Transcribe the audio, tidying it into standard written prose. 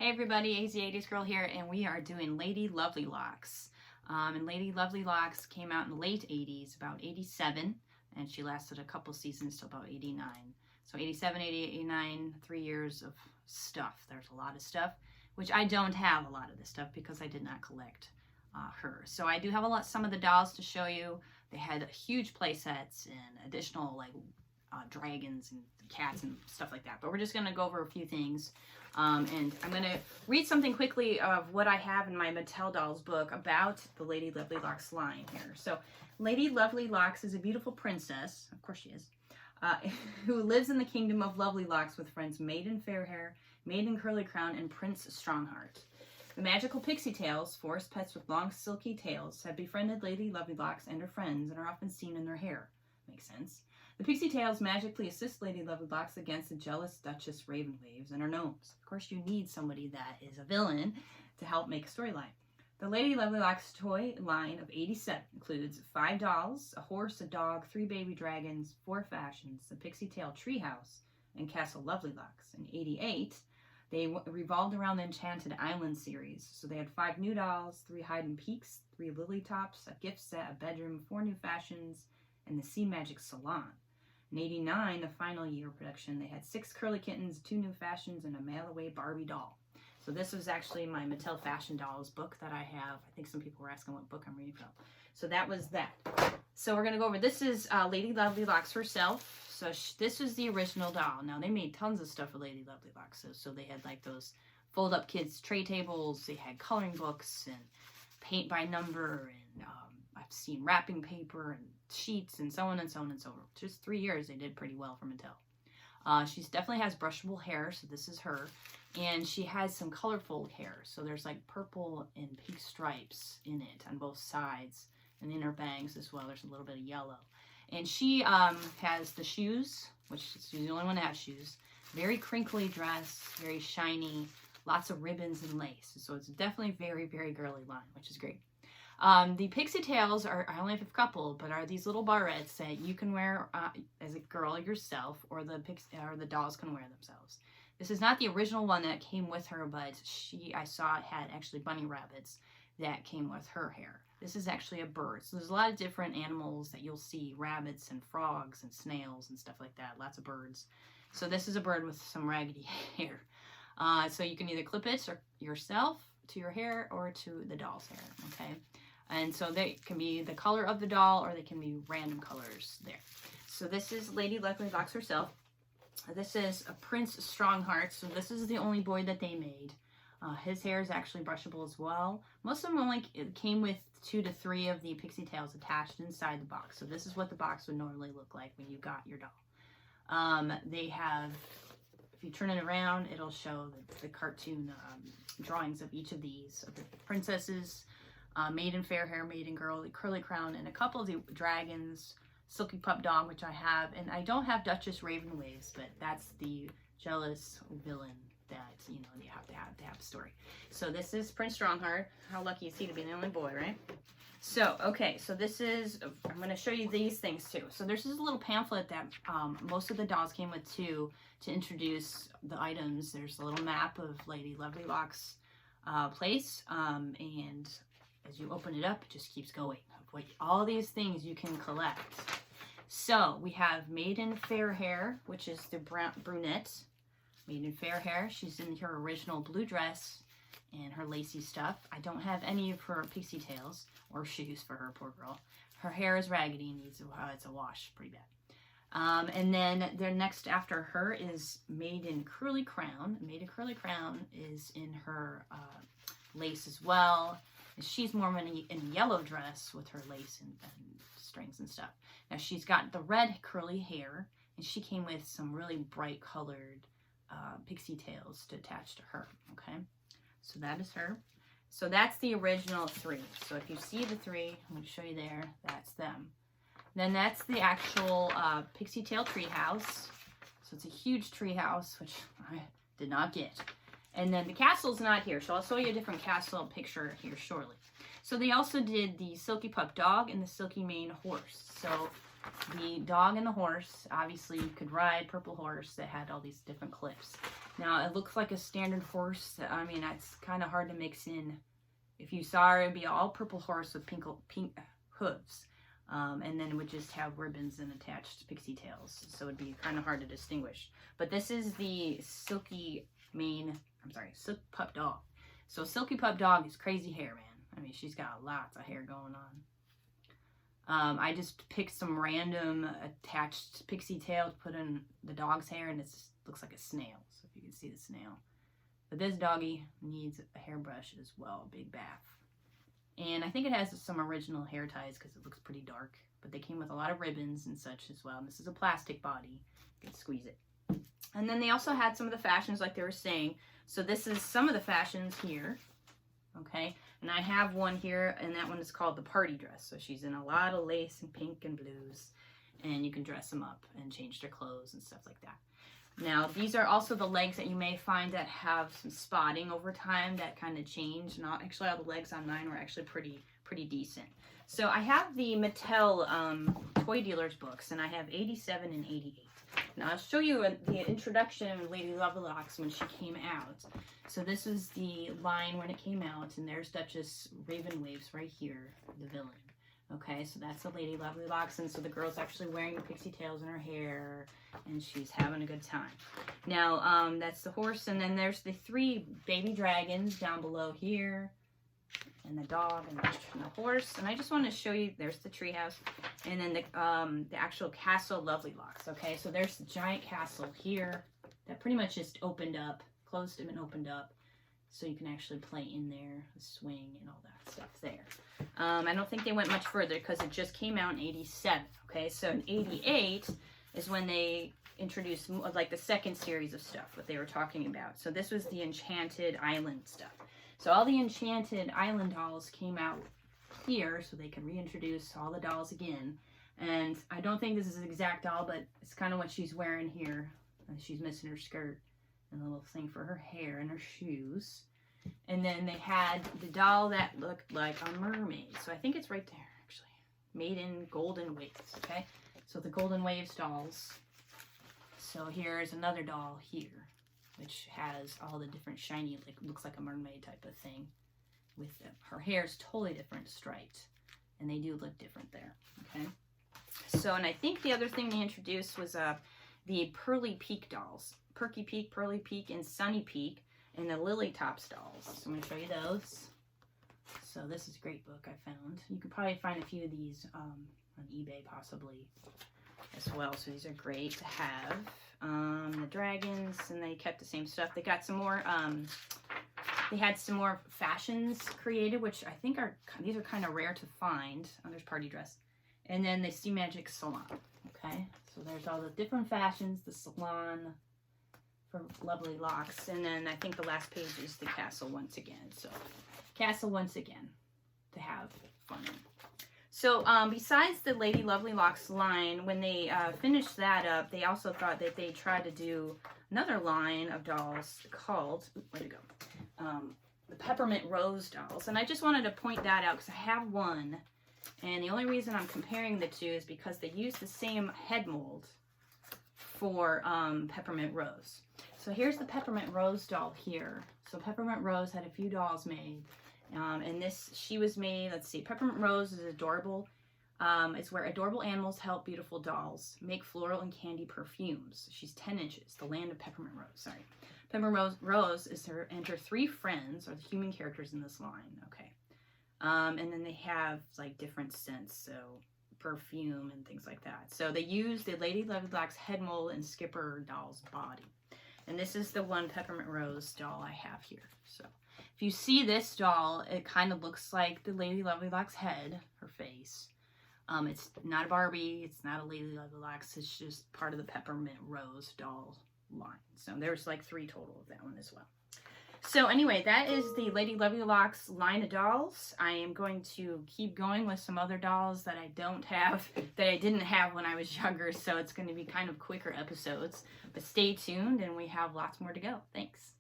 Hey everybody, AZ80's Girl here, and we are doing Lady Lovely Locks. And Lady Lovely Locks came out in the late 80s, about 87, and she lasted a couple seasons till about 89. So 87, 88, 89, 3 years of stuff. There's a lot of stuff, which I don't have a lot of this stuff because I did not collect her. So I do have some of the dolls to show you. They had huge play sets and additional dragons and cats and stuff like that. But we're just going to go over a few things. And I'm going to read something quickly of what I have in my Mattel Dolls book about the Lady Lovely Locks line here. So Lady Lovely Locks is a beautiful princess, of course she is, who lives in the kingdom of Lovely Locks with friends Maiden Fairhair, Maiden Curly Crown, and Prince Strongheart. The magical pixietails, forest pets with long silky tails, have befriended Lady Lovely Locks and her friends and are often seen in their hair. Makes sense. The pixietails magically assist Lady Lovely Locks against the jealous Duchess Ravenwaves and her gnomes. Of course, you need somebody that is a villain to help make a storyline. The Lady Lovely Locks toy line of 87 includes 5 dolls, a horse, a dog, 3 baby dragons, 4 fashions, the Pixietail Treehouse, and Castle Lovely Locks. In 88, they revolved around the Enchanted Island series. So they had 5 new dolls, 3 hide and peeks, 3 lily tops, a gift set, a bedroom, 4 new fashions, and the Sea Magic Salon. In 89, the final year of production, they had 6 curly kittens, 2 new fashions, and a mail-away Barbie doll. So this was actually my Mattel Fashion Dolls book that I have. I think some people were asking what book I'm reading from. So that was that. So we're going to go over, this is Lady Lovely Locks herself. So this was the original doll. Now they made tons of stuff for Lady Lovely Locks. So they had like those fold-up kids tray tables. They had coloring books and paint by number, and I've seen wrapping paper and sheets and so on and so on and so on. Just 3 years they did pretty well for Mattel. She definitely has brushable hair, so this is her. And she has some colorful hair. So there's like purple and pink stripes in it on both sides. And in her bangs as well, there's a little bit of yellow. And she has the shoes, which she's the only one that has shoes. Very crinkly dress, very shiny, lots of ribbons and lace. So it's definitely very, very girly line, which is great. The pixietails I only have a couple, but are these little barrettes that you can wear as a girl yourself, or the dolls can wear themselves. This is not the original one that came with her, but I saw it had actually bunny rabbits that came with her hair. This is actually a bird. So there's a lot of different animals that you'll see, rabbits and frogs and snails and stuff like that. Lots of birds. So this is a bird with some raggedy hair. So you can either clip it or yourself to your hair or to the doll's hair, okay? And so they can be the color of the doll, or they can be random colors there. So this is Lady Lovely Locks herself. This is a Prince Strongheart. So this is the only boy that they made. His hair is actually brushable as well. Most of them only came with 2 to 3 of the pixietails attached inside the box. So this is what the box would normally look like when you got your doll. They have, if you turn it around, it'll show the cartoon drawings of each of these, of the princesses, Maiden Fairhair, Maiden Curly Crown, and a couple of the dragons, Silkypup Dog, which I have, and I don't have Duchess Ravenwaves, but that's the jealous villain that, you know, you have to have a story. So this is Prince Strongheart. How lucky is he to be the only boy, right? So, okay, so this is, I'm going to show you these things too. So there's this little pamphlet that most of the dolls came with too, to introduce the items. There's a little map of Lady Lovely Locks' place, and as you open it up, it just keeps going. All these things you can collect. So we have Maiden Fairhair, which is the brunette. Maiden Fairhair, she's in her original blue dress and her lacy stuff. I don't have any of her pixietails or shoes for her, poor girl. Her hair is raggedy and needs it's a wash, pretty bad. And then the next after her is Maiden Curly Crown. Maiden Curly Crown is in her lace as well. She's more in a yellow dress with her lace and strings and stuff. Now she's got the red curly hair, and she came with some really bright colored pixietails to attach to her, okay? So that is her. So that's the original 3. So if you see the 3, I'm going to show you there, that's them. Then that's the actual Pixietail Treehouse. So it's a huge treehouse, which I did not get. And then the castle's not here, so I'll show you a different castle picture here shortly. So they also did the Silkypup Dog and the Silky Mane Horse. So the dog and the horse, obviously you could ride, purple horse that had all these different clips. Now, it looks like a standard horse. I mean, it's kind of hard to mix in. If you saw her, it'd be all purple horse with pink hooves. And then it would just have ribbons and attached pixie tails. So it'd be kind of hard to distinguish. But this is the Silkypup Dog. So Silkypup Dog is crazy hair, man. I mean, she's got lots of hair going on. I just picked some random attached pixie tail to put in the dog's hair, and it looks like a snail. So if you can see the snail. But this doggy needs a hairbrush as well, a big bath. And I think it has some original hair ties because it looks pretty dark. But they came with a lot of ribbons and such as well. And this is a plastic body. You can squeeze it. And then they also had some of the fashions like they were saying. So this is some of the fashions here. Okay. And I have one here, and that one is called the party dress. So she's in a lot of lace and pink and blues. And you can dress them up and change their clothes and stuff like that. Now, these are also the legs that you may find that have some spotting over time that kind of change. Not actually, all the legs on mine were actually pretty decent. So I have the Mattel toy dealers books, and I have 87 and 88. Now I'll show you the introduction of Lady Lovelocks when she came out. So this is the line when it came out, and there's Duchess Ravenwaves right here, the villain. Okay, so that's the Lady Lovelocks, and so the girl's actually wearing the pixie tails in her hair, and she's having a good time. Now, that's the horse, and then there's the 3 baby dragons down below here, and the dog, and the horse, and I just want to show you, there's the treehouse, and then the actual castle Lovelocks, okay? So there's the giant castle here that pretty much just opened up, closed them and opened up, so you can actually play in there, the swing and all that stuff there. I don't think they went much further because it just came out in 87, okay? So in 88 is when they introduced like the second series of stuff, what they were talking about. So this was the Enchanted Island stuff. So all the Enchanted Island dolls came out here so they could reintroduce all the dolls again. And I don't think this is an exact doll, but it's kind of what she's wearing here. She's missing her skirt and a little thing for her hair and her shoes. And then they had the doll that looked like a mermaid. So I think it's right there, actually. Made in Golden Waves, okay? So the Golden Waves dolls. So here's another doll here, which has all the different shiny, like looks like a mermaid type of thing. With them. Her hair is totally different, striped. And they do look different there, okay? So, and I think the other thing they introduced was the Pearly Peak dolls. Perky Peak, Pearly Peak, and Sunny Peak. And the Lily Tops dolls. So I'm going to show you those. So this is a great book I found. You could probably find a few of these on eBay possibly as well. So these are great to have. The dragons, and they kept the same stuff. They got some more, they had some more fashions created, which I think these are kind of rare to find. Oh, there's Party Dress. And then the Sea Magic Salon. Okay, so there's all the different fashions, the salon for Lovelocks, and then I think the last page is the castle once again. So, castle once again to have fun in. So, besides the Lady Lovelocks line, when they finished that up, they also thought that they'd try to do another line of dolls called, where'd it go? The Peppermint Rose dolls. And I just wanted to point that out because I have one, and the only reason I'm comparing the two is because they use the same head mold for Peppermint Rose. So here's the Peppermint Rose doll here. So Peppermint Rose had a few dolls made. And she was made, let's see, Peppermint Rose is adorable. It's where adorable animals help beautiful dolls make floral and candy perfumes. She's 10 inches, the land of Peppermint Rose, sorry. Peppermint Rose is her 3 friends, are the human characters in this line, okay. And then they have like different scents, so perfume and things like that. So they use the Lady Lovelocks head mold and Skipper doll's body. And this is the one Peppermint Rose doll I have here. So if you see this doll, it kind of looks like the Lady Lovelocks head, her face. It's not a Barbie, it's not a Lady Lovelocks, it's just part of the Peppermint Rose doll line. So there's like 3 total of that one as well. So anyway, that is the Lady Lovelocks line of dolls. I am going to keep going with some other dolls that I don't have, that I didn't have when I was younger, so it's going to be kind of quicker episodes. But stay tuned, and we have lots more to go. Thanks.